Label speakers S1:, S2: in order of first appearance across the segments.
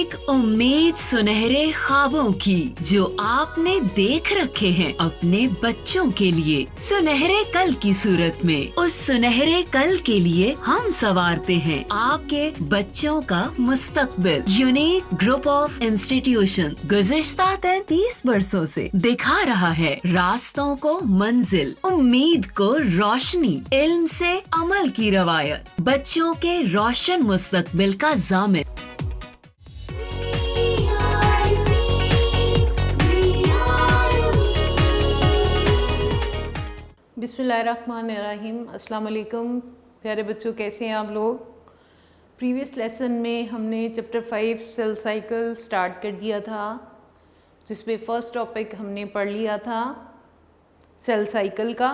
S1: एक उम्मीद सुनहरे ख्वाबों की जो आपने देख रखे हैं अपने बच्चों के लिए, सुनहरे कल की सूरत में। उस सुनहरे कल के लिए हम संवारते हैं आपके बच्चों का मुस्तकबिल। यूनिक ग्रुप ऑफ इंस्टीट्यूशन गुज़िश्ता 33 वर्षों से दिखा रहा है रास्तों को मंजिल, उम्मीद को रोशनी, इल्म से अमल की रवायत, बच्चों के रोशन मुस्तकबिल का जामिन।
S2: बिस्मिल्लाहिर्रहमानिर्रहीम। अस्सलाम वालेकुम प्यारे बच्चों, कैसे हैं आप लोग। प्रीवियस लेसन में हमने चैप्टर 5 सेल साइकिल स्टार्ट कर दिया था, जिसमें फ़र्स्ट टॉपिक हमने पढ़ लिया था सेल साइकिल का।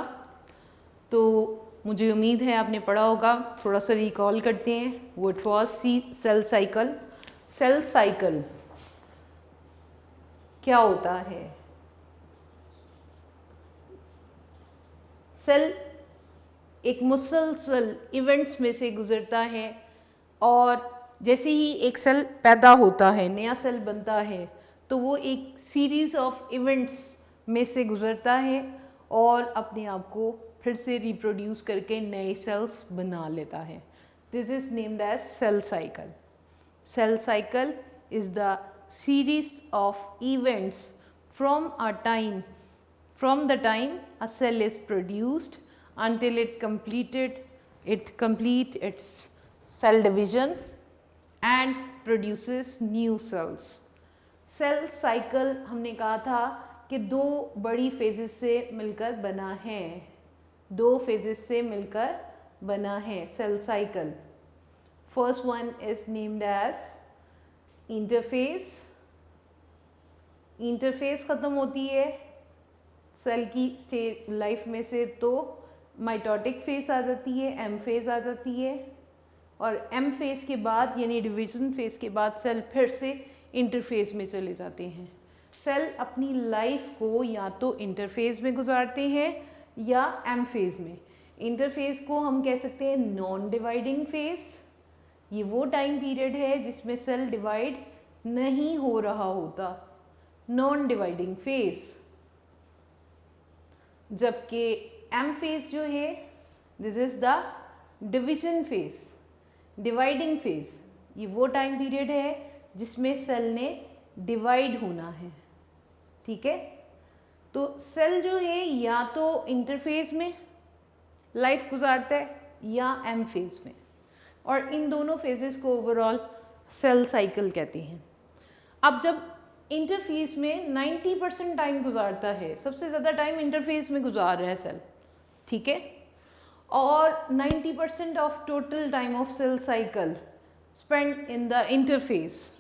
S2: तो मुझे उम्मीद है आपने पढ़ा होगा। थोड़ा सा रिकॉल करते हैं। What was cell cycle. Cell cycle क्या होता है? सेल एक मुसलसल इवेंट्स में से गुजरता है, और जैसे ही एक सेल पैदा होता है, नया सेल बनता है, तो वो एक सीरीज़ ऑफ इवेंट्स में से गुजरता है और अपने आप को फिर से रिप्रोड्यूस करके नए सेल्स बना लेता है। This is named as cell cycle. Cell cycle is the series of events from the time a cell is produced until it complete its cell division and produces new cells. Cell cycle हमने कहा था कि दो बड़ी phases से मिलकर बना है, cell cycle. First one is named as interphase. Interphase ख़त्म होती है सेल की लाइफ में से तो माइटोटिक फेज आ जाती है, एम फेज आ जाती है, और एम फेज के बाद यानी डिवीजन फेज के बाद सेल फिर से इंटरफेज में चले जाते हैं। सेल अपनी लाइफ को या तो इंटरफेज में गुजारते हैं या एम फेज में। इंटरफेज को हम कह सकते हैं नॉन डिवाइडिंग फेज। ये वो टाइम पीरियड है जिसमें सेल डिवाइड नहीं हो रहा होता, नॉन डिवाइडिंग फेज। जबकि एम फेज जो है, this is the division phase, dividing phase. ये वो टाइम पीरियड है जिसमें सेल ने डिवाइड होना है। ठीक है, तो सेल जो है या तो इंटरफेज में लाइफ गुजारता है या एम फेज में, और इन दोनों फेजेस को ओवरऑल सेल साइकिल कहते हैं। अब जब इंटरफेज में 90% टाइम गुजारता है, सबसे ज़्यादा टाइम इंटरफेज में गुजार रहा है सेल, ठीक है, और 90% of total time of cell cycle spend in the interphase,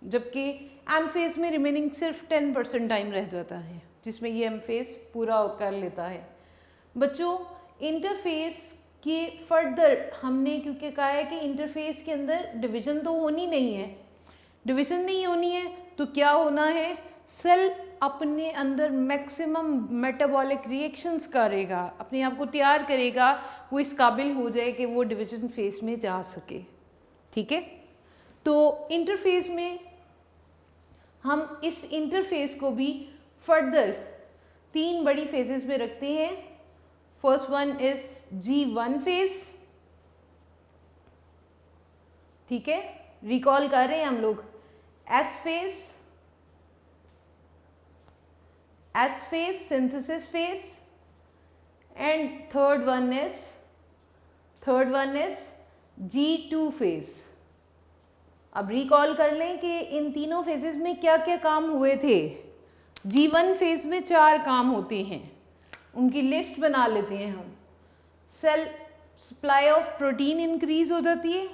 S2: जबकि एम फेज में रिमेनिंग सिर्फ 10% टाइम रह जाता है, जिसमें ये एम फेज पूरा कर लेता है। बच्चों, इंटरफेज के फर्दर हमने क्योंकि कहा है कि इंटरफेज के अंदर डिवीज़न तो होनी नहीं है, डिवीज़न नहीं होनी है तो क्या होना है, सेल अपने अंदर मैक्सिमम मेटाबॉलिक रिएक्शंस करेगा, अपने आप को तैयार करेगा, वो इस काबिल हो जाए कि वो डिवीजन फेज में जा सके। ठीक है, तो इंटरफेज में हम इस इंटरफेज को भी फर्दर 3 बड़ी फेजेस में रखते हैं। First one is G1 phase. ठीक है, रिकॉल कर रहे हैं हम लोग। S phase, synthesis phase, and third one is G2 phase। अब रिकॉल कर लें कि इन तीनों फेजेस में क्या क्या काम हुए थे। G1 फेज में 4 काम होते हैं, उनकी लिस्ट बना लेते हैं हम। Cell supply of protein increase हो जाती है,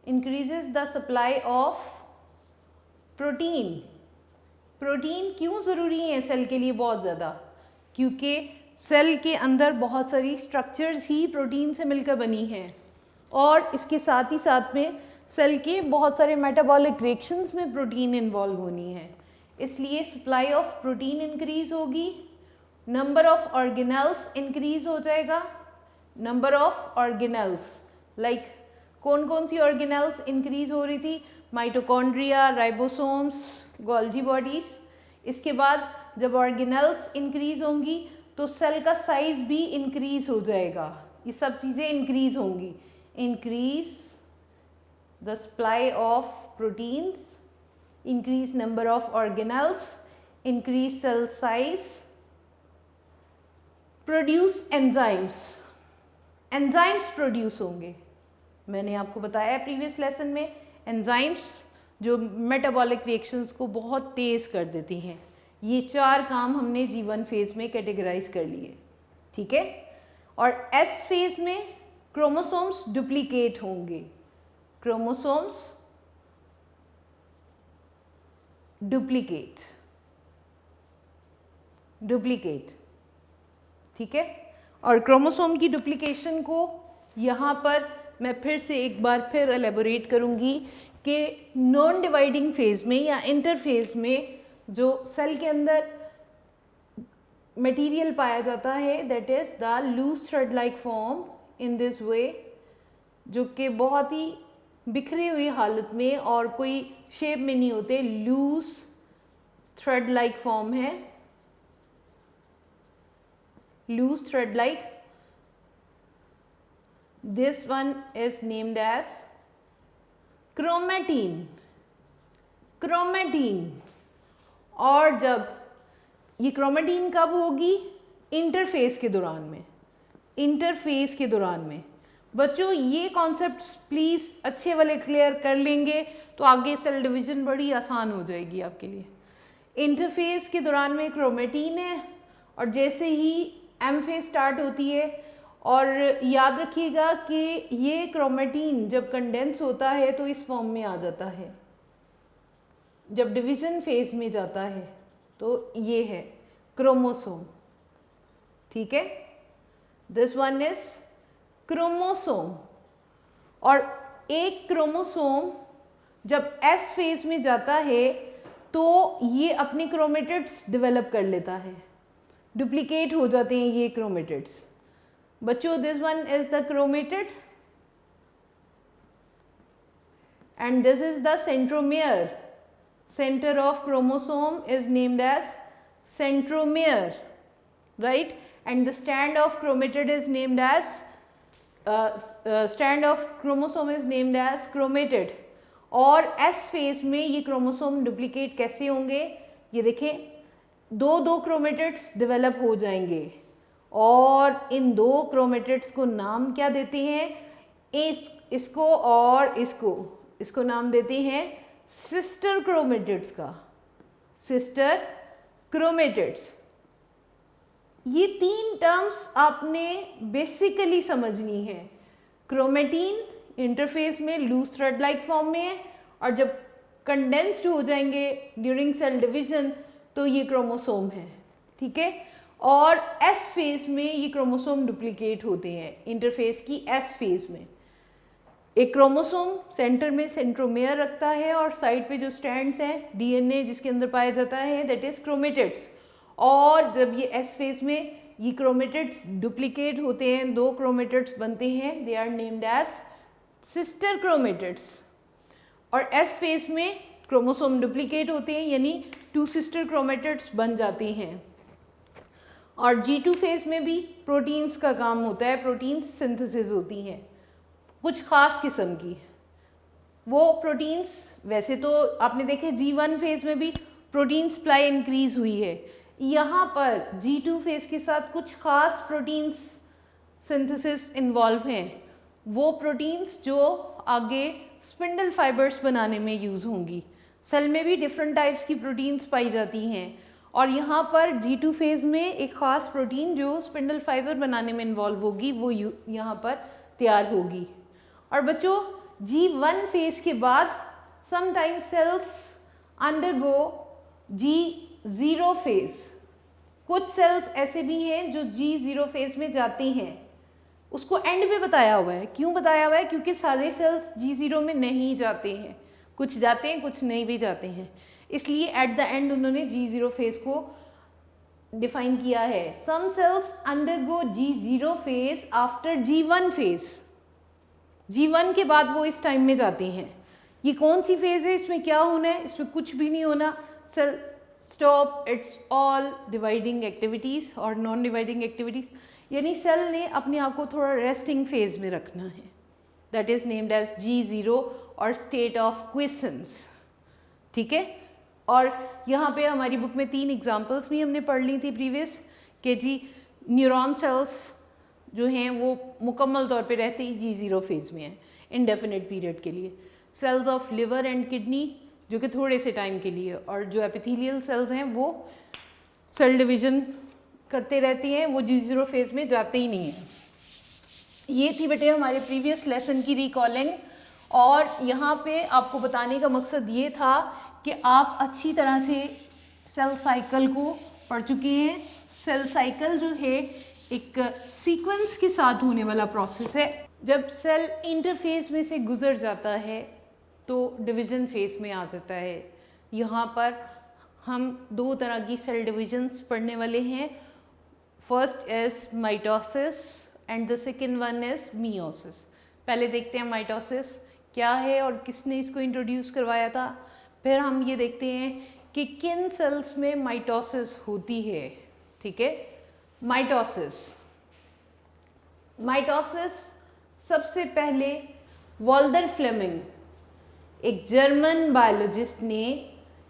S2: increases the supply of protein. Protein क्यों ज़रूरी है सेल के लिए? बहुत ज़्यादा, क्योंकि सेल के अंदर बहुत सारी स्ट्रक्चर्स ही प्रोटीन से मिलकर बनी हैं, और इसके साथ ही साथ में सेल के बहुत सारे मेटाबॉलिक रिएक्शंस में प्रोटीन इन्वॉल्व होनी है। इसलिए सप्लाई ऑफ प्रोटीन इंक्रीज होगी, नंबर ऑफ ऑर्गेनेल्स इंक्रीज हो जाएगा। नंबर ऑफ ऑर्गेनेल्स लाइक कौन कौन सी ऑर्गेनेल्स इंक्रीज हो रही थी? Mitochondria, ribosomes, Golgi bodies. इसके बाद जब ऑर्गेनेल्स इंक्रीज होंगी तो सेल का साइज भी इंक्रीज हो जाएगा, ये सब चीज़ें इंक्रीज होंगी। Increase the supply of proteins, increase number of organelles, increase cell size, produce enzymes, enzymes produce होंगे। मैंने आपको बताया प्रीवियस लेसन में, एंजाइम्स जो मेटाबॉलिक रिएक्शंस को बहुत तेज़ कर देती हैं। ये 4 काम हमने G1 फेज में कैटेगराइज कर लिए, ठीक है। और S फेज में क्रोमोसोम्स डुप्लीकेट होंगे, क्रोमोसोम्स डुप्लीकेट, ठीक है। और क्रोमोसोम की डुप्लीकेशन को यहाँ पर मैं फिर से एक बार फिर एलेबोरेट करूँगी कि नॉन डिवाइडिंग फेज में या इंटरफेज में जो सेल के अंदर मटेरियल पाया जाता है that is the loose thread like form in this way, जो कि बहुत ही बिखरी हुई हालत में और कोई शेप में नहीं होते, लूज थ्रेड लाइक फॉर्म है, loose thread like. This one is named as chromatin, chromatin. और जब ये क्रोमेटिन कब होगी? इंटरफेस के दौरान में, इंटरफेस के दौरान में। बच्चों ये कॉन्सेप्ट्स प्लीज़ अच्छे वाले क्लियर कर लेंगे तो आगे सेल डिवीजन बड़ी आसान हो जाएगी आपके लिए। इंटरफेस के दौरान में क्रोमेटिन है और जैसे ही एम फेज स्टार्ट होती है, और याद रखिएगा कि ये क्रोमेटिन जब कंडेंस होता है तो इस फॉर्म में आ जाता है, जब डिवीजन फेज में जाता है तो ये है क्रोमोसोम, ठीक है। This one is chromosome. और एक क्रोमोसोम जब एस फेज में जाता है तो ये अपने क्रोमेटिड्स डेवलप कर लेता है, डुप्लीकेट हो जाते हैं ये क्रोमेटिड्स। बच्चों this one is the chromatid and this is the centromere. Center of chromosome is named as centromere, right? And the stand of chromatid is named as stand of chromosome is named as chromatid. और S phase में ये chromosome duplicate कैसे होंगे? ये देखें, दो chromatids develop हो जाएंगे और इन 2 क्रोमेटिड्स को नाम क्या देते हैं? इसको और इसको नाम देते हैं सिस्टर क्रोमेटिड्स का, सिस्टर क्रोमेटिड्स। ये 3 टर्म्स आपने बेसिकली समझनी है। क्रोमेटिन इंटरफेस में लूज थ्रेड लाइक फॉर्म में है और जब कंडेंस्ड हो जाएंगे ड्यूरिंग सेल डिवीजन तो ये क्रोमोसोम है, ठीक है। और एस फेज में ये क्रोमोसोम डुप्लीकेट होते हैं, इंटरफेस की एस फेज में। एक क्रोमोसोम सेंटर में सेंट्रोमेयर रखता है और साइड पे जो स्ट्रैंड्स हैं डीएनए जिसके अंदर पाया जाता है दैट इज क्रोमेटिड्स। और जब ये एस फेज में ये क्रोमेटिड्स डुप्लीकेट होते हैं, 2 क्रोमेटिड्स बनते हैं, they are named as sister chromatids. और एस फेज में क्रोमोसोम डुप्लीकेट होते हैं यानी 2 सिस्टर क्रोमेटिड्स बन जाते हैं। और G2 फेज में भी प्रोटीन्स का काम होता है, प्रोटीन्स सिंथेसिस होती हैं कुछ खास किस्म की। वो प्रोटीन्स वैसे तो आपने देखे G1 फेज में भी प्रोटीन सप्लाई इंक्रीज हुई है, यहाँ पर G2 फेज के साथ कुछ खास प्रोटीन्स सिंथेसिस इन्वॉल्व हैं। वो प्रोटीन्स जो आगे स्पिंडल फाइबर्स बनाने में यूज़ होंगी। सेल में भी डिफरेंट टाइप्स की प्रोटीन्स पाई जाती हैं और यहाँ पर G2 फेज में एक ख़ास प्रोटीन जो स्पिंडल फाइबर बनाने में इन्वॉल्व होगी वो यहाँ पर तैयार होगी। और बच्चों G1 फेज के बाद sometime sales undergo G0 phase. कुछ सेल्स ऐसे भी हैं जो G0 फेज में जाती हैं, उसको एंड पे बताया हुआ है। क्यों बताया हुआ है? क्योंकि सारे सेल्स G0 में नहीं जाते हैं, कुछ जाते हैं कुछ नहीं भी जाते हैं, इसलिए एट द एंड उन्होंने G0 फेज को डिफाइन किया है। Some cells undergo G0 phase after G1 phase. G1 के बाद वो इस टाइम में जाती हैं, ये कौन सी फेज़ है, इसमें क्या होना है? इसमें कुछ भी नहीं होना। Cell stop its all dividing activities और नॉन डिवाइडिंग एक्टिविटीज़, यानी सेल ने अपने आप को थोड़ा रेस्टिंग फेज में रखना है। That is named as G0 और स्टेट ऑफ क्विसेंस। ठीक है, और यहाँ पे हमारी बुक में 3 एग्जाम्पल्स भी हमने पढ़ ली थी प्रीवियस, कि जी न्यूरॉन सेल्स जो हैं वो मुकम्मल तौर पे रहते ही G0 फेज में हैं इंडेफिनिट पीरियड के लिए। Cells of liver and kidney जो कि थोड़े से टाइम के लिए, और जो एपिथेलियल सेल्स हैं वो सेल डिवीजन करते रहती हैं, वो G0 फेज में जाते ही नहीं हैं। ये थी बेटे हमारे प्रीवियस लेसन की रिकॉलिंग, और यहाँ पे आपको बताने का मकसद ये था कि आप अच्छी तरह से सेल साइकिल को पढ़ चुके हैं। सेल साइकिल जो है एक सीक्वेंस के साथ होने वाला प्रोसेस है। जब सेल इंटरफेज में से गुजर जाता है तो डिवीज़न फेज में आ जाता है। यहाँ पर हम 2 तरह की सेल डिविजन्स पढ़ने वाले हैं। First is mitosis and the second one is meiosis. पहले देखते हैं माइटोसिस क्या है और किसने इसको इंट्रोड्यूस करवाया था। फिर हम ये देखते हैं कि किन सेल्स में माइटोसिस होती है। ठीक है, माइटोसिस सबसे पहले वॉल्टर फ्लेमिंग, एक जर्मन बायोलॉजिस्ट ने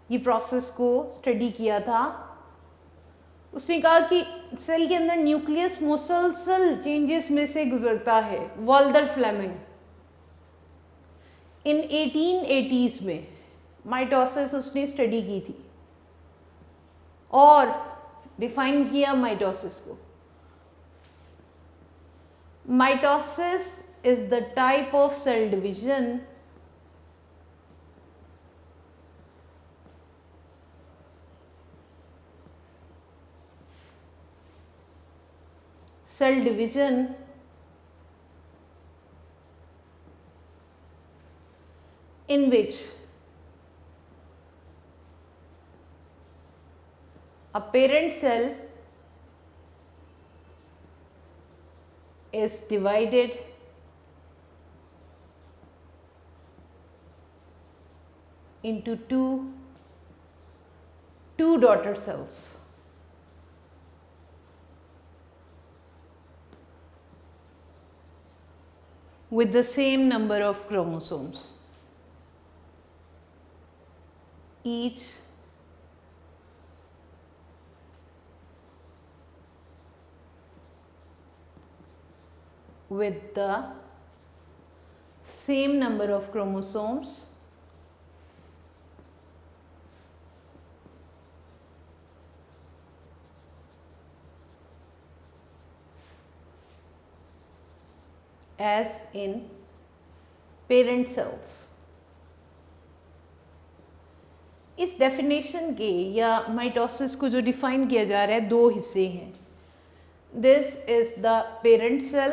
S2: ये प्रोसेस को स्टडी किया था। उसने कहा कि सेल के अंदर न्यूक्लियस मुसलसल चेंजेस में से गुजरता है। वॉल्टर फ्लेमिंग इन 1880s में माइटोसिस उसने स्टडी की थी और डिफाइन किया माइटोसिस को। Mitosis is the type of cell division in which a parent cell is divided into two daughter cells. With the same number of chromosomes, each with the same number of chromosomes as in parent cells. इस definition के या mitosis को जो define किया जा रहा है 2 हिस्से हैं। This is the parent cell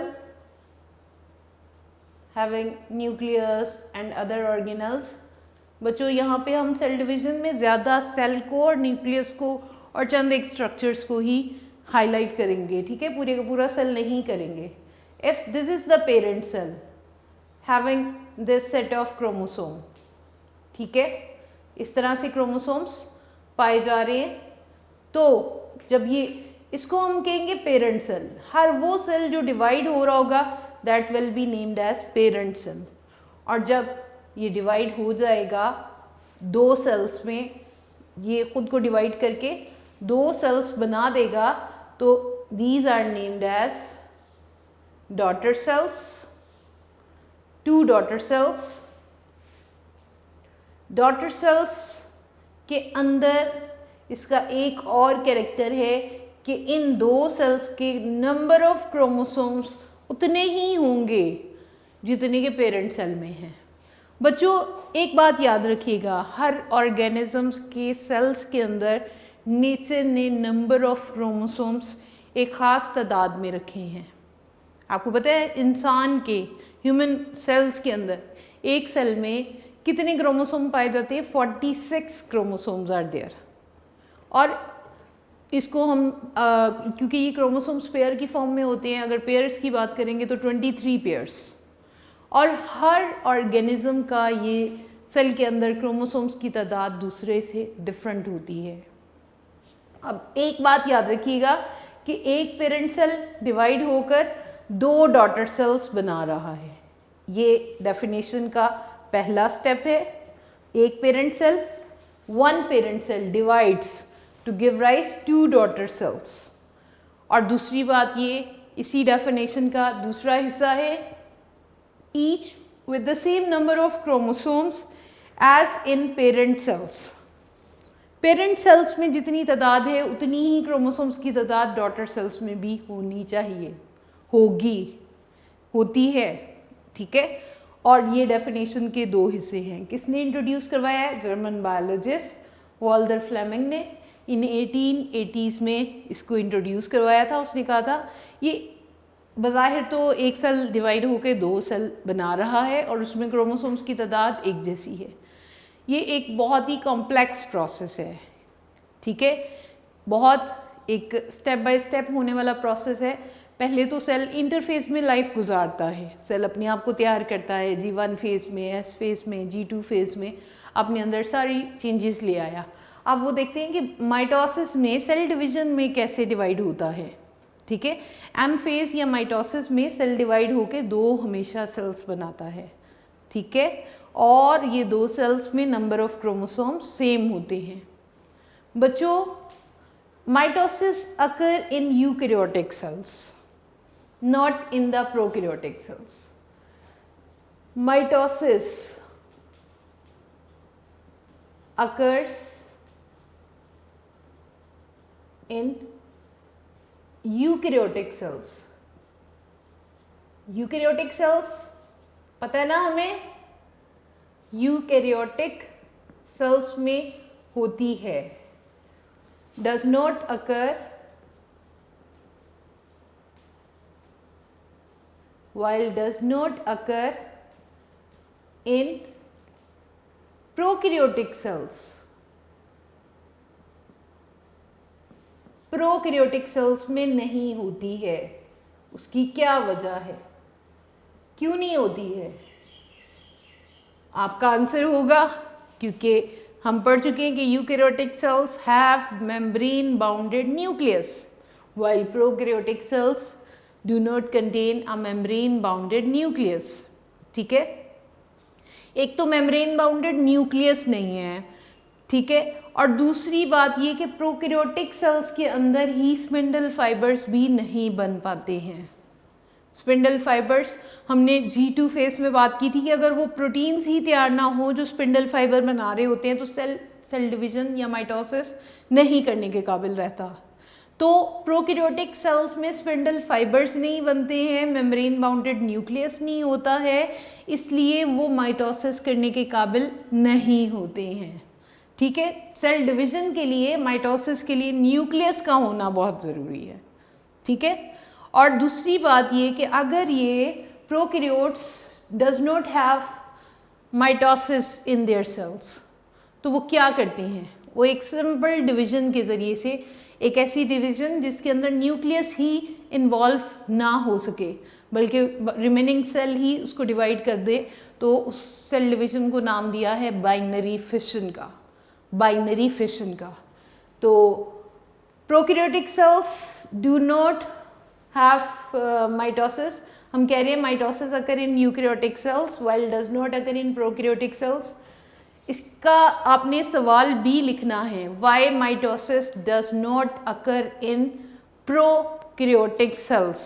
S2: having nucleus and other organelles. बच्चों यहाँ पे हम सेल डिवीजन में ज़्यादा सेल को और न्यूक्लियस को और चंद एक स्ट्रक्चर्स को ही हाईलाइट करेंगे। ठीक है, पूरे का पूरा सेल नहीं करेंगे। If this is the parent cell having this set of chromosome, ठीक है, इस तरह से क्रोमोसोम्स पाए जा रहे हैं, तो जब ये इसको हम कहेंगे पेरेंट सेल। हर वो सेल जो डिवाइड हो रहा होगा that will be named as parent cell. और जब ये डिवाइड हो जाएगा 2 सेल्स में, ये खुद को डिवाइड करके 2 सेल्स बना देगा, तो these are named as daughter cells, 2 daughter cells। daughter cells के अंदर इसका एक और कैरेक्टर है कि इन 2 सेल्स के नंबर ऑफ क्रोमोसोम्स उतने ही होंगे जितने के पेरेंट सेल में हैं। बच्चों एक बात याद रखिएगा, हर ऑर्गेनिजम्स के सेल्स के अंदर नेचर ने नंबर ऑफ क्रोमोसोम्स एक ख़ास तादाद में रखे हैं। आपको पता है इंसान के ह्यूमन सेल्स के अंदर एक सेल में कितने क्रोमोसोम पाए जाते हैं? 46 क्रोमोसोम्स आर देयर। और इसको हम क्योंकि ये क्रोमोसोम्स पेयर की फॉर्म में होते हैं, अगर पेयर्स की बात करेंगे तो 23 पेयर्स। और हर ऑर्गेनिज्म का ये सेल के अंदर क्रोमोसोम्स की तादाद दूसरे से डिफरेंट होती है। अब एक बात याद रखिएगा कि एक पेरेंट सेल डिवाइड होकर 2 डॉटर सेल्स बना रहा है। ये डेफिनेशन का पहला स्टेप है। एक parent cell, 1 parent cell divides to give rise 2 daughter cells. और दूसरी बात ये, इसी डेफिनेशन का दूसरा हिस्सा है, each with the same number of chromosomes as in parent cells। Parent cells में जितनी तादाद है उतनी ही क्रोमोसोम्स की तादाद डॉटर सेल्स में भी होनी चाहिए, होगी, होती है, ठीक है। और ये डेफिनेशन के 2 हिस्से हैं। किसने इंट्रोड्यूस करवाया है? जर्मन बायोलॉजिस्ट वॉल्टर फ्लेमिंग ने इन 1880s में इसको इंट्रोड्यूस करवाया था। उसने कहा था ये बज़ाहिर तो एक सेल डिवाइड होकर 2 सेल बना रहा है और उसमें क्रोमोसोम्स की तादाद एक जैसी है। ये एक बहुत ही कॉम्प्लेक्स प्रोसेस है, ठीक है, बहुत एक स्टेप बाय स्टेप होने वाला प्रोसेस है। पहले तो सेल इंटरफेज में लाइफ गुजारता है, सेल अपने आप को तैयार करता है, G1 फेज़ में, S फेज़ में, G2 फेज़ में अपने अंदर सारी चेंजेस ले आया। अब वो देखते हैं कि माइटोसिस में सेल डिवीजन में कैसे डिवाइड होता है, ठीक है। एम फेज़ या माइटोसिस में सेल डिवाइड होकर 2 हमेशा सेल्स बनाता है, ठीक है, और ये 2 सेल्स में नंबर ऑफ क्रोमोसोम्स सेम होते हैं। बच्चों, mitosis occur in eukaryotic sales, not in the prokaryotic cells. Mitosis occurs in eukaryotic cells. Eukaryotic cells पता है ना हमें, यूकैरियोटिक सेल्स में होती है। Does not occur while does not occur in prokaryotic cells। Prokaryotic cells में नहीं होती है। उसकी क्या वजह है, क्यों नहीं होती है? आपका आंसर होगा क्योंकि हम पढ़ चुके हैं कि eukaryotic cells have membrane bounded nucleus while prokaryotic cells do not contain a membrane bounded nucleus। ठीक है, एक तो मेम्ब्रेन बाउंडेड न्यूक्लियस नहीं है, ठीक है, और दूसरी बात ये कि प्रोकैरियोटिक सेल्स के अंदर ही स्पिंडल फाइबर्स भी नहीं बन पाते हैं। स्पिंडल फाइबर्स हमने G2 फेज में बात की थी कि अगर वो प्रोटीन्स ही तैयार ना हो जो स्पिंडल फाइबर बना रहे होते हैं तो सेल डिवीजन या माइटोसिस नहीं करने के काबिल रहता। तो प्रोकैरियोटिक सेल्स में स्पिंडल फाइबर्स नहीं बनते हैं, मेम्ब्रेन बाउंडेड न्यूक्लियस नहीं होता है, इसलिए वो माइटोसिस करने के काबिल नहीं होते हैं। ठीक है, सेल डिवीजन के लिए, माइटोसिस के लिए न्यूक्लियस का होना बहुत ज़रूरी है। ठीक है, और दूसरी बात ये कि अगर ये prokaryotes does not have mitosis in their cells तो वो क्या करते हैं, वो एक सिंपल डिवीजन के ज़रिए से, एक ऐसी डिवीजन जिसके अंदर न्यूक्लियस ही इन्वॉल्व ना हो सके बल्कि रिमेनिंग सेल ही उसको डिवाइड कर दे, तो उस सेल डिवीजन को नाम दिया है बाइनरी फिशन का, बाइनरी फिशन का। तो prokaryotic cells do not have mitosis. हम कह रहे हैं mitosis occur in eukaryotic cells while does not occur in prokaryotic cells. इसका आपने सवाल भी लिखना है, why mitosis does not occur in prokaryotic cells.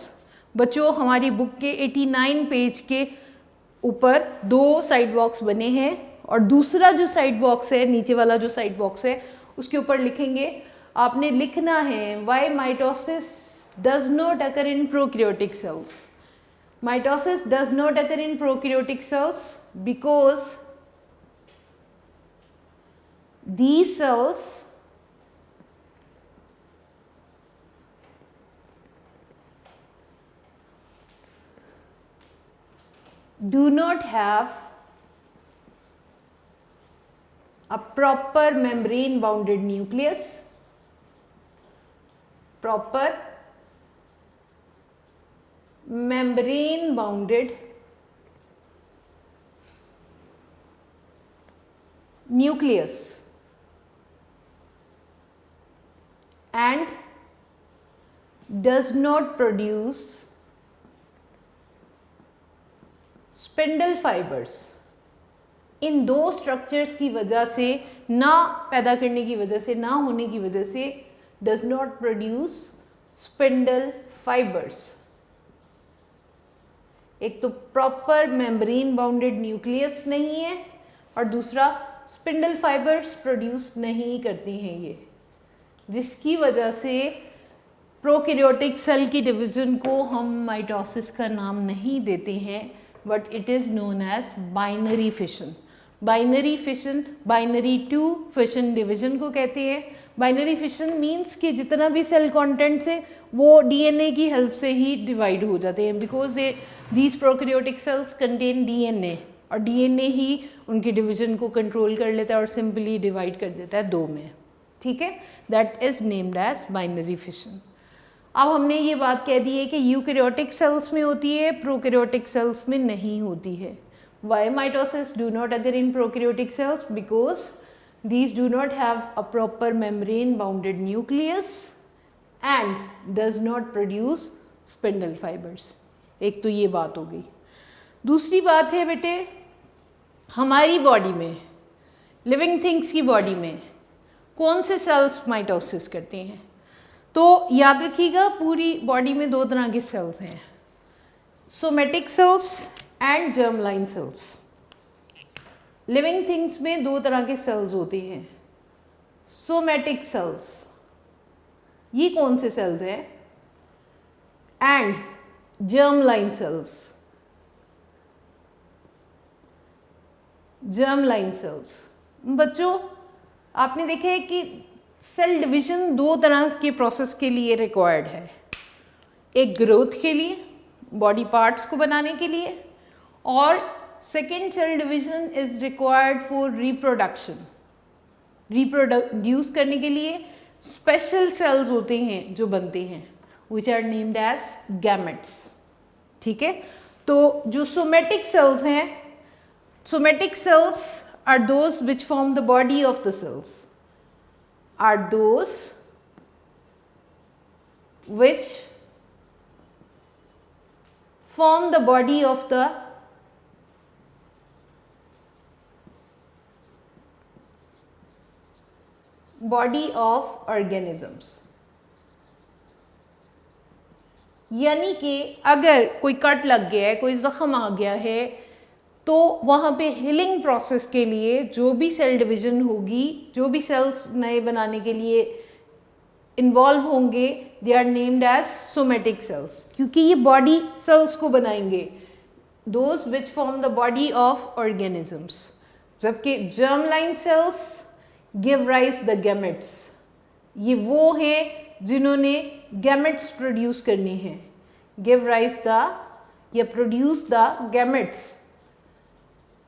S2: बच्चों, हमारी बुक के 89 पेज के ऊपर 2 साइड बॉक्स बने हैं और दूसरा जो साइड बॉक्स है, नीचे वाला जो साइड बॉक्स है, उसके ऊपर लिखेंगे, आपने लिखना है why mitosis does not occur in prokaryotic cells. Mitosis does not occur in prokaryotic cells because these cells do not have a proper membrane bounded nucleus, proper membrane bounded nucleus and does not produce spindle fibers. इन दो structures की वजह से, ना पैदा करने की वजह से, ना होने की वजह से does not produce spindle fibers. एक तो प्रॉपर मेम्ब्रेन बाउंडेड न्यूक्लियस नहीं है और दूसरा स्पिंडल फाइबर्स प्रोड्यूस नहीं करती हैं ये, जिसकी वजह से प्रोकैरियोटिक सेल की डिवीजन को हम माइटोसिस का नाम नहीं देते हैं, but it is known as binary fission. Binary fission, binary two fission division को कहते हैं. बाइनरी फिशन मीन्स कि जितना भी सेल कंटेंट्स है वो डीएनए की हेल्प से ही डिवाइड हो जाते हैं, because these prokaryotic cells contain DNA और डीएनए ही उनकी डिवीजन को कंट्रोल कर लेता है और सिंपली डिवाइड कर देता है दो में. ठीक है, that is named as binary fission. अब हमने ये बात कह दी है कि यूकैरियोटिक सेल्स में होती है, प्रोकैरियोटिक सेल्स में नहीं होती है. Why mitosis do not occur in prokaryotic cells? Because these do not have a proper membrane bounded nucleus and does not produce spindle fibers. एक तो ये बात हो गई. दूसरी बात है बेटे, हमारी बॉडी में, लिविंग थिंग्स की बॉडी में कौन से सेल्स माइटोसिस करते हैं? तो याद रखिएगा, पूरी बॉडी में दो तरह के सेल्स हैं, somatic cells and germline cells. Living things में दो तरह के सेल्स होते हैं. सोमेटिक सेल्स, ये कौन से सेल्स हैं? And germline cells. Germline cells, बच्चों आपने देखा है कि सेल डिवीजन दो तरह के प्रोसेस के लिए रिक्वायर्ड है. एक ग्रोथ के लिए, बॉडी पार्ट्स को बनाने के लिए, और second cell division is required for reproduction. Reproduce करने के लिए स्पेशल सेल्स होते हैं जो बनते हैं, which are named as gametes. ठीक है, तो जो सोमेटिक सेल्स हैं, somatic cells are those which form the body of the cells, are those which form the body of the organisms. यानी कि अगर कोई कट लग गया है, कोई जख्म आ गया है, तो वहाँ पे हीलिंग प्रोसेस के लिए जो भी सेल डिवीजन होगी, जो भी सेल्स नए बनाने के लिए इन्वॉल्व होंगे, they are named as somatic cells, क्योंकि ये बॉडी सेल्स को बनाएंगे, those which form the body of organisms. जबकि germline cells give rise the gametes, ये वो हैं जिन्होंने गैमेट्स प्रोड्यूस करने हैं. गिव राइज द या प्रोड्यूस द गैमेट्स.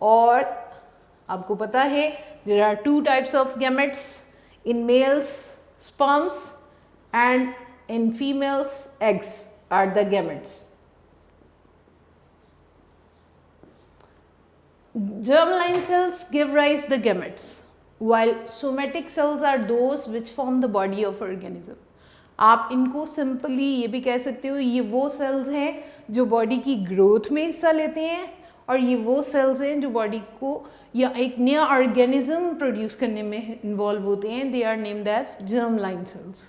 S2: और आपको पता है there are two types of gametes, in males sperms and in females eggs are the gametes. Germline cells give rise the gametes, while somatic cells are those which form the body of organism. आप इनको simply ये भी कह सकते हो, ये वो sales हैं जो बॉडी की ग्रोथ में हिस्सा लेते हैं, और ये वो सेल्स हैं जो बॉडी को या एक नया ऑर्गेनिज्म प्रोड्यूस करने में इन्वॉल्व होते हैं. They are named as germline cells.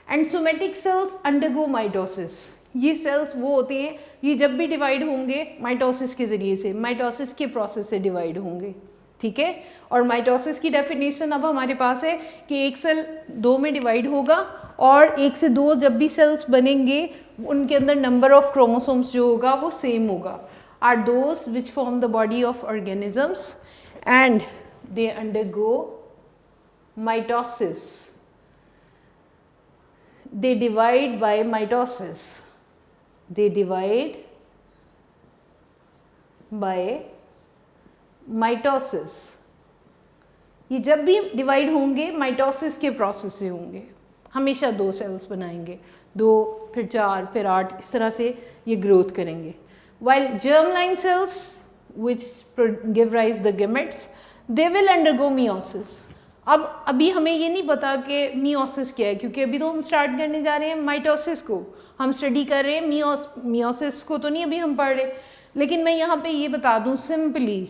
S2: And somatic cells undergo mitosis. ये सेल्स वो होते हैं, ये जब भी डिवाइड होंगे माइटोसिस के ज़रिए से, माइटोसिस के प्रोसेस से डिवाइड होंगे. ठीक है, और माइटोसिस की डेफिनेशन अब हमारे पास है कि एक सेल दो में डिवाइड होगा, और एक से दो जब भी सेल्स बनेंगे उनके अंदर नंबर ऑफ क्रोमोसोम्स जो होगा वो सेम होगा. are those which form the body of organisms and they undergo mitosis. They divide by mitosis. They divide by mitosis. ये जब भी डिवाइड होंगे माइटोसिस के प्रोसेस से होंगे. हमेशा दो सेल्स बनाएंगे, दो फिर चार फिर आठ, इस तरह से ये ग्रोथ करेंगे. While germline cells which give rise the gametes, they will undergo meiosis. अब अभी हमें ये नहीं पता कि मियोसिस क्या है, क्योंकि अभी तो हम स्टार्ट करने जा रहे हैं माइटोसिस को, हम स्टडी कर रहे हैं मियोसिस को तो नहीं अभी हम पढ़ रहे। लेकिन मैं यहाँ पे ये बता दूँ सिंपली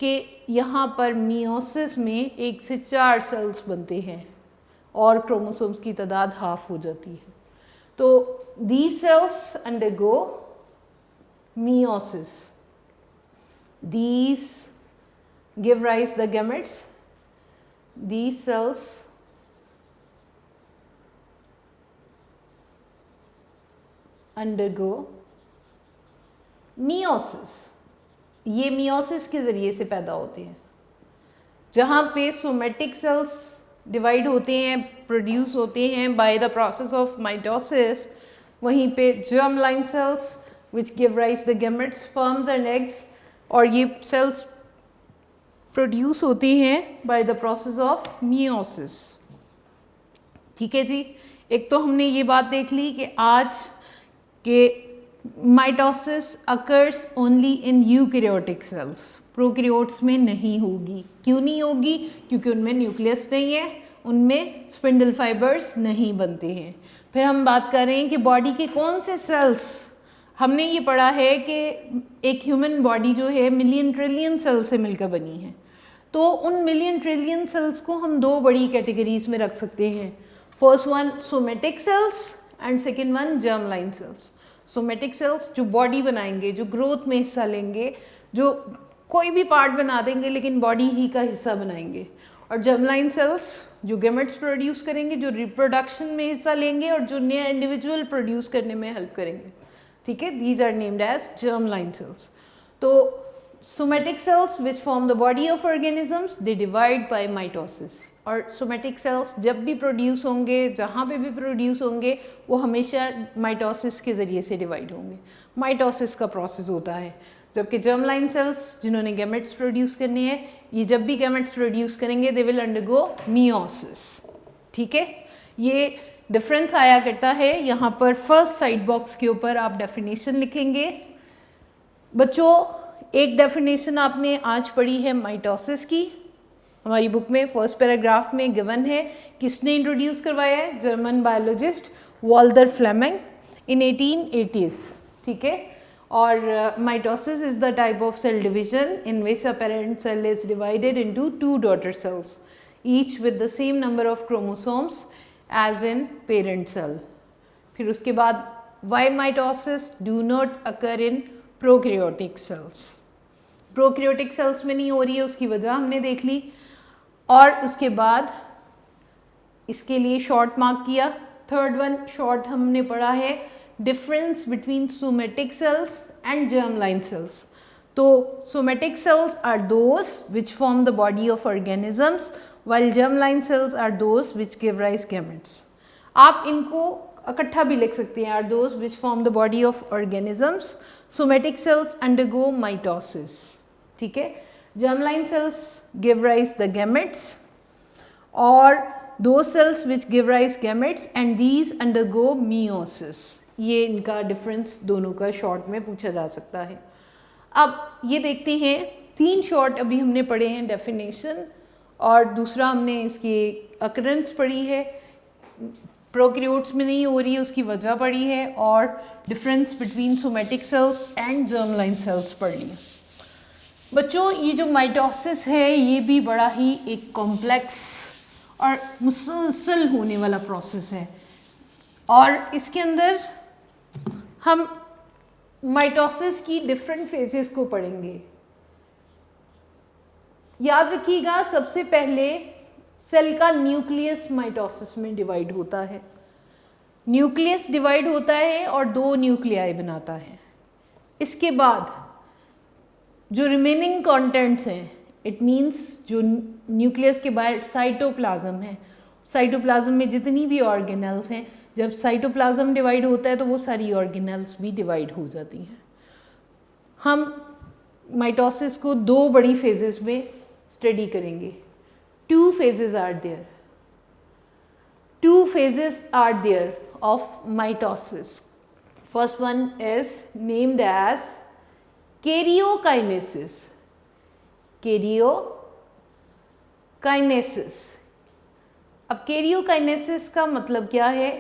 S2: कि यहाँ पर मियोसिस में 1 से 4 सेल्स बनते हैं और क्रोमोसोम्स की तादाद हाफ हो जाती है। तो these cells undergo meiosis. These give rise the gametes. These cells undergo meiosis. ये meiosis के ज़रिए से पैदा होते हैं, जहाँ पे सोमेटिक सेल्स डिवाइड होते हैं, प्रोड्यूस होते हैं by the process of mitosis. वहीं पे germ line cells which give rise the gametes, sperms and eggs, और ये सेल्स प्रोड्यूस होते हैं by the process of meiosis. ठीक है जी, एक तो हमने ये बात देख ली कि आज के mitosis occurs only in eukaryotic sales, prokaryotes में नहीं होगी। क्यों नहीं होगी? क्योंकि उनमें न्यूक्लियस नहीं है, उनमें स्पिंडल फाइबर्स नहीं बनते हैं। फिर हम बात कर रहे हैं कि बॉडी के कौन से सेल्स, हमने ये पढ़ा है कि एक ह्यूमन बॉडी जो है मिलियन ट्रिलियन सेल से मिलकर बनी है। तो उन मिलियन ट्रिलियन सेल्स को हम 2 बड़ी कैटेगरीज में रख सकते हैं। First one somatic cells and second one germ line cells. Somatic cells जो बॉडी बनाएंगे, जो ग्रोथ में हिस्सा लेंगे, जो कोई भी पार्ट बना देंगे लेकिन बॉडी ही का हिस्सा बनाएंगे। और जर्म लाइन सेल्स जो गैमेट्स प्रोड्यूस करेंगे, जो रिप्रोडक्शन में हिस्सा लेंगे और जो नया इंडिविजुअल प्रोड्यूस करने में हेल्प करेंगे। ठीक है, these are named as germ line cells. तो somatic cells which form the body of organisms they divide by mitosis. और सोमेटिक सेल्स जब भी प्रोड्यूस होंगे, जहाँ पे भी प्रोड्यूस होंगे, वो हमेशा माइटोसिस के ज़रिए से डिवाइड होंगे। माइटोसिस का प्रोसेस होता है। जबकि जर्म लाइन सेल्स जिन्होंने गैमेट्स प्रोड्यूस करने हैं, ये जब भी गैमेट्स प्रोड्यूस करेंगे दे विल अंडरगो मियोसिस। ठीक है, ये डिफरेंस आया करता है। यहाँ पर फर्स्ट साइड बॉक्स के ऊपर आप डेफिनेशन लिखेंगे। बच्चों, एक डेफिनेशन आपने आज पढ़ी है माइटोसिस की, हमारी बुक में फर्स्ट पैराग्राफ में गिवन है। किसने इंट्रोड्यूस करवाया है? German biologist Walther Flemming in 1880s। ठीक है, और mitosis is the type of cell division in which a parent cell is divided into 2 daughter cells each with the same number of chromosomes as in parent cell. फिर उसके बाद why mitosis do not occur in prokaryotic cells. Prokaryotic cells में नहीं हो रही है, उसकी वजह हमने देख ली। और उसके बाद इसके लिए शॉर्ट मार्क किया। थर्ड वन शॉर्ट हमने पढ़ा है difference between somatic cells and germ line cells. तो somatic cells are those which form the body of organisms while germline cells are those which give rise gametes. आप इनको इकट्ठा भी लिख सकते हैं, are those which form the body of organisms. Somatic cells undergo mitosis. ठीक है, germline cells give rise the gametes, और those cells which give rise gametes and these undergo meiosis. ये इनका डिफरेंस दोनों का शॉर्ट में पूछा जा सकता है। अब ये देखते हैं, 3 शॉर्ट अभी हमने पढ़े हैं डेफिनेशन, और दूसरा हमने इसकी अकरेंस पढ़ी है, प्रोकैरियोट्स में नहीं हो रही है उसकी वजह पढ़ी है, और difference between somatic cells and germ line cells पढ़ ली। बच्चों, ये जो माइटोसिस है ये भी बड़ा ही एक कॉम्प्लेक्स और मुसलसल होने वाला प्रोसेस है, और इसके अंदर हम माइटोसिस की डिफरेंट फेजेस को पढ़ेंगे। याद रखिएगा, सबसे पहले सेल का न्यूक्लियस माइटोसिस में डिवाइड होता है। न्यूक्लियस डिवाइड होता है और 2 न्यूक्लियाई बनाता है। इसके बाद जो रिमेनिंग कंटेंट्स हैं, इट मींस जो न्यूक्लियस के बाहर साइटोप्लाज्म है, साइटोप्लाज्म में जितनी भी ऑर्गेनेल्स हैं, जब साइटोप्लाज्म डिवाइड होता है तो वो सारी ऑर्गेनेल्स भी डिवाइड हो जाती हैं। हम माइटोसिस को 2 बड़ी फेजेस में स्टडी करेंगे। 2 phases are there. 2 phases are there of mitosis. First one is named as karyokinesis. Kinesis. अब कैरियोकाइनेसिस का मतलब क्या है?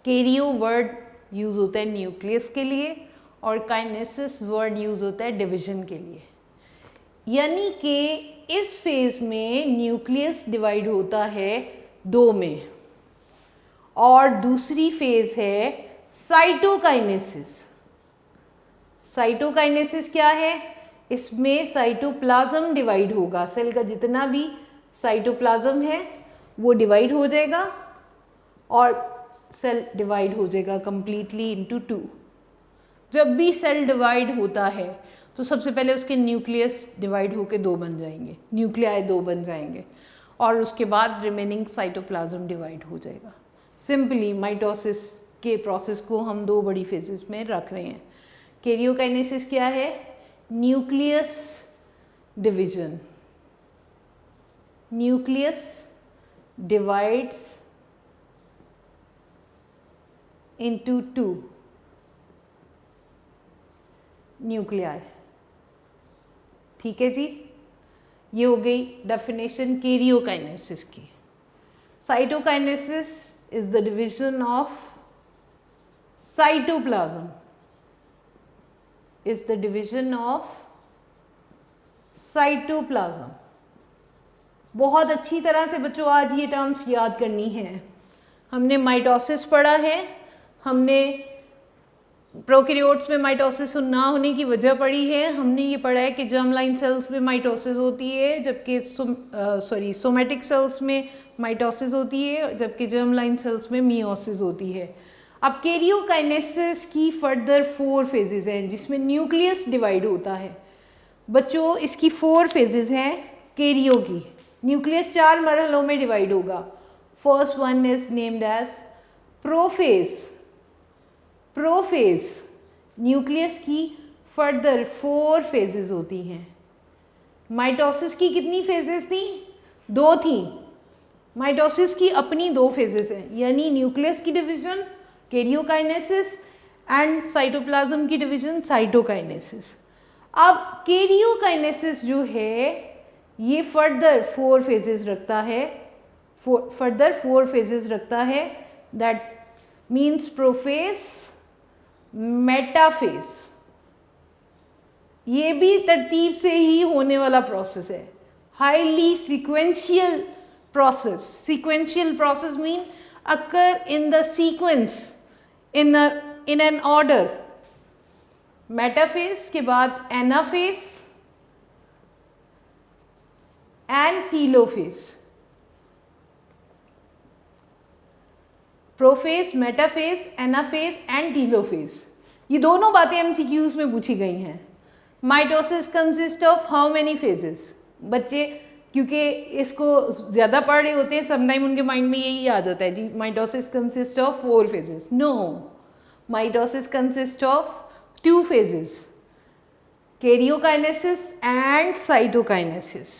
S2: कैरियो वर्ड यूज़ होता है न्यूक्लियस के लिए और काइनेसिस वर्ड यूज़ होता है डिवीजन के लिए। यानी कि इस फेज में न्यूक्लियस डिवाइड होता है दो में और दूसरी फेज है साइटोकाइनेसिस। साइटोकाइनेसिस क्या है? इसमें साइटोप्लाज्म डिवाइड होगा, सेल का जितना भी साइटोप्लाज्म है वो डिवाइड हो जाएगा और सेल डिवाइड हो जाएगा कंप्लीटली इनटू टू। जब भी सेल डिवाइड होता है तो सबसे पहले उसके न्यूक्लियस डिवाइड होके दो बन जाएंगे, न्यूक्लियाई दो बन जाएंगे और उसके बाद रिमेनिंग साइटोप्लाज्म डिवाइड हो जाएगा। सिंपली माइटोसिस के प्रोसेस को हम दो बड़ी फेजेस में रख रहे हैं। कैरियोकाइनेसिस क्या है? Nucleus division. Nucleus divides into two nuclei. ठीक है जी, ये हो गई डेफिनेशन कैरियोकाइनेसिस की। Cytokinesis is the division of cytoplasm, is the division of cytoplasm. बहुत अच्छी तरह से बच्चों आज ये टर्म्स याद करनी है। हमने माइटोसिस पढ़ा है, हमने प्रोकैरियोट्स में माइटोसिस ना होने की वजह पढ़ी है, हमने ये पढ़ा है कि जर्म लाइन सेल्स में माइटोसिस होती है जबकि सोमैटिक सेल्स में माइटोसिस होती है, जबकि जर्म लाइन सेल्स में मियोसिस होती है। अब कैरियोकाइनेसिस की फर्दर 4 फेजेस हैं जिसमें न्यूक्लियस डिवाइड होता है। बच्चों इसकी 4 फेजेस हैं कैरियो की। न्यूक्लियस 4 मरहलों में डिवाइड होगा। First one is named as prophase. Prophase nucleus की फर्दर 4 फेजेस होती हैं। माइटोसिस की कितनी फेजेस थी? 2 थी। माइटोसिस की अपनी 2 फेजेस हैं, यानी न्यूक्लियस की डिवीजन कैरियोकाइनेसिस एंड साइटोप्लाज्म की डिवीजन साइटोकाइनेसिस। अब कैरियोकाइनेसिस जो है ये फर्दर 4 फेजेस रखता है, फर्दर 4 फेजेस रखता है। That means prophase, metaphase. ये भी तरतीब से ही होने वाला प्रोसेस है, highly sequential process. Sequential process mean occur in the sequence, in an order. Metaphase के बाद anaphase and telophase. Prophase, metaphase, anaphase and telophase, ये दोनों बातें एमसीक्यूज में पूछी गई हैं। Mitosis consist of how many phases? बच्चे क्योंकि इसको ज़्यादा पढ़ रहे होते हैं, समटाइम उनके माइंड में यही आ जाता है जी mitosis consist of 4 phases. No, mitosis consist of 2 phases, karyokinesis and cytokinesis.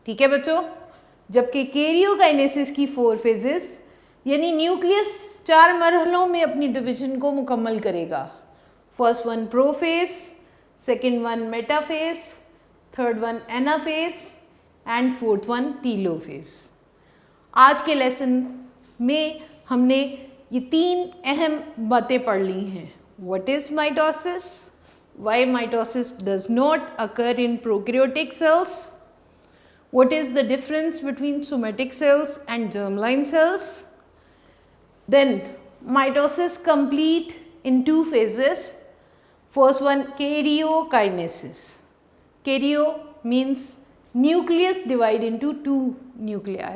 S2: ठीक है बच्चों, जबकि कैरियोकाइनेसिस की 4 फेजेस यानी न्यूक्लियस 4 मरहलों में अपनी डिवीजन को मुकम्मल करेगा। First one prophase, second one metaphase, third one anaphase and fourth one telophase. आज के लेसन में हमने ये 3 अहम बातें पढ़ ली हैं। What is mitosis, why mitosis does not occur in prokaryotic sales, what is the difference between somatic cells and germline cells. Then mitosis complete in 2 phases. First one karyokinesis. Karyo means nucleus divide into 2 nuclei.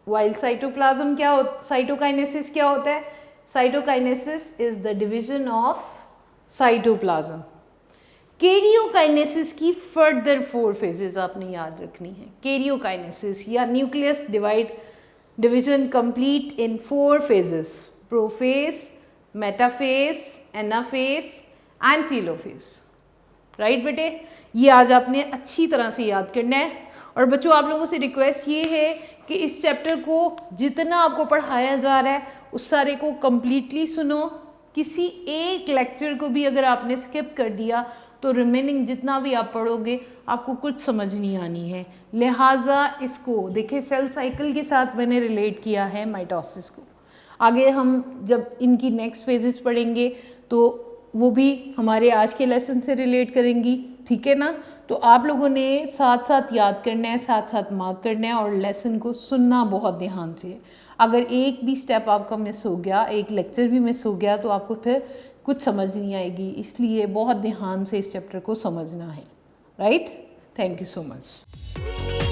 S2: While cytoplasm क्या हो, cytokinesis क्या होता है? Cytokinesis is the division of cytoplasm. Karyokinesis की further 4 phases आपने याद रखनी है। कैरियोकाइनेसिस या nucleus division complete in 4 phases, prophase, metaphase, anaphase and telophase. Right बेटे, ये आज आपने अच्छी तरह से याद करना है। और बच्चों आप लोगों से रिक्वेस्ट ये है कि इस चैप्टर को जितना आपको पढ़ाया जा रहा है उस सारे को कम्प्लीटली सुनो। किसी एक लेक्चर को भी अगर आपने स्किप कर दिया तो रिमेनिंग जितना भी आप पढ़ोगे आपको कुछ समझ नहीं आनी है। लिहाजा इसको देखिए सेल साइकिल के साथ मैंने रिलेट किया है माइटोसिस को। आगे हम जब इनकी नेक्स्ट फेजेस पढ़ेंगे तो वो भी हमारे आज के लेसन से रिलेट करेंगी, ठीक है ना। तो आप लोगों ने साथ साथ याद करना है, साथ साथ मार्क करना है और लेसन को सुनना बहुत ध्यान से। अगर एक भी स्टेप आपका मिस हो गया, एक लेक्चर भी मिस हो गया तो आपको फिर कुछ समझ नहीं आएगी, इसलिए बहुत ध्यान से इस चैप्टर को समझना है। Right, thank you so much.